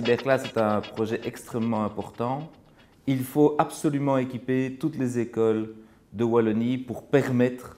Cyberclass est un projet extrêmement important. Il faut absolument équiper toutes les écoles de Wallonie pour permettre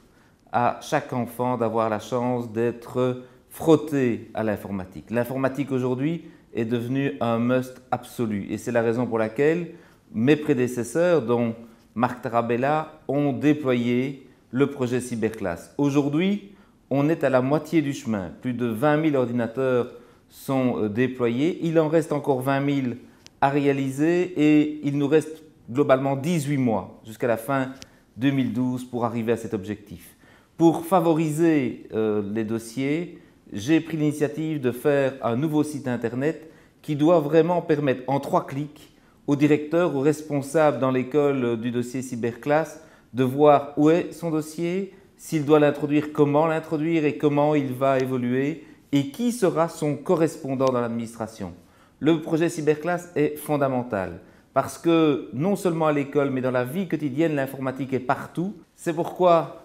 à chaque enfant d'avoir la chance d'être frotté à l'informatique. L'informatique aujourd'hui est devenue un must absolu et c'est la raison pour laquelle mes prédécesseurs, dont Marc Tarabella, ont déployé le projet Cyberclass. Aujourd'hui, on est à la moitié du chemin. Plus de 20 000 ordinateurs sont déployés. Il en reste encore 20 000 à réaliser et il nous reste globalement 18 mois jusqu'à la fin 2012 pour arriver à cet objectif. Pour favoriser les dossiers, j'ai pris l'initiative de faire un nouveau site internet qui doit vraiment permettre en 3 clics au directeur, au responsable dans l'école du dossier Cyberclass de voir où est son dossier, s'il doit l'introduire, comment l'introduire et comment il va évoluer et qui sera son correspondant dans l'administration. Le projet Cyberclass est fondamental parce que non seulement à l'école mais dans la vie quotidienne, l'informatique est partout. C'est pourquoi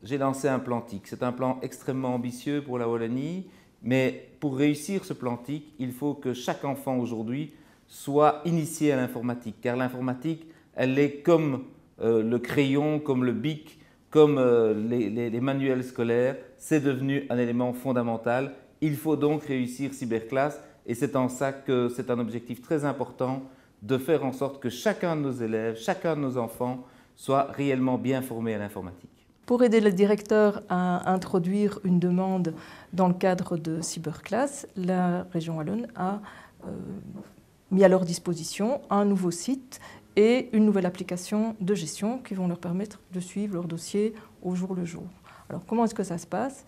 j'ai lancé un plan TIC. C'est un plan extrêmement ambitieux pour la Wallonie, mais pour réussir ce plan TIC, il faut que chaque enfant aujourd'hui soit initié à l'informatique, car l'informatique, elle est comme le crayon, comme le bic, comme les manuels scolaires, c'est devenu un élément fondamental. Il faut donc réussir Cyberclass et c'est en ça que c'est un objectif très important de faire en sorte que chacun de nos élèves, chacun de nos enfants soit réellement bien formé à l'informatique. Pour aider le directeur à introduire une demande dans le cadre de Cyberclass, la région wallonne a mis à leur disposition un nouveau site et une nouvelle application de gestion qui vont leur permettre de suivre leur dossier au jour le jour. Alors comment est-ce que ça se passe?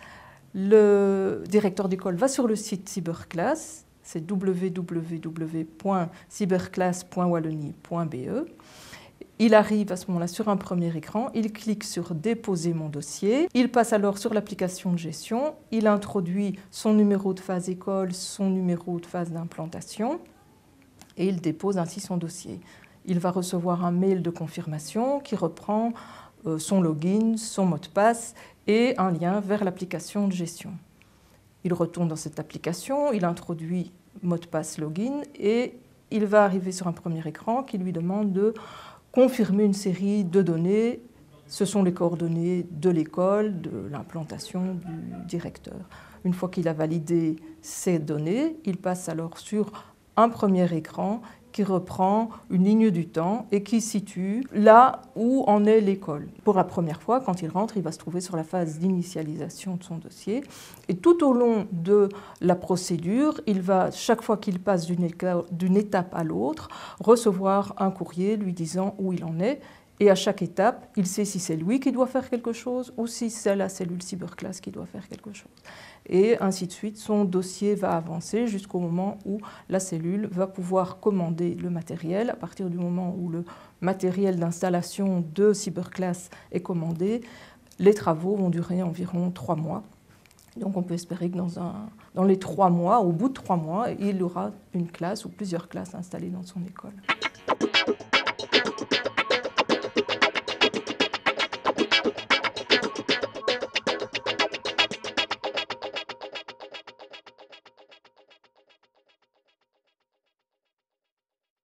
Le directeur d'école va sur le site Cyberclass, c'est www.cyberclass.wallonie.be. Il arrive à ce moment-là sur un premier écran, il clique sur « Déposer mon dossier ». Il passe alors sur l'application de gestion, il introduit son numéro de phase école, son numéro de phase d'implantation et il dépose ainsi son dossier. Il va recevoir un mail de confirmation qui reprend son login, son mot de passe et un lien vers l'application de gestion. Il retourne dans cette application, il introduit mot de passe login et il va arriver sur un premier écran qui lui demande de confirmer une série de données. Ce sont les coordonnées de l'école, de l'implantation du directeur. Une fois qu'il a validé ces données, il passe alors sur un premier écran qui reprend une ligne du temps et qui situe là où en est l'école. Pour la première fois, quand il rentre, il va se trouver sur la phase d'initialisation de son dossier. Et tout au long de la procédure, il va, chaque fois qu'il passe d'une étape à l'autre, recevoir un courrier lui disant où il en est. Et à chaque étape, il sait si c'est lui qui doit faire quelque chose ou si c'est la cellule Cyberclass qui doit faire quelque chose. Et ainsi de suite, son dossier va avancer jusqu'au moment où la cellule va pouvoir commander le matériel. À partir du moment où le matériel d'installation de Cyberclass est commandé, les travaux vont durer environ 3 mois. Donc on peut espérer que dans les 3 mois, au bout de 3 mois, il y aura une classe ou plusieurs classes installées dans son école.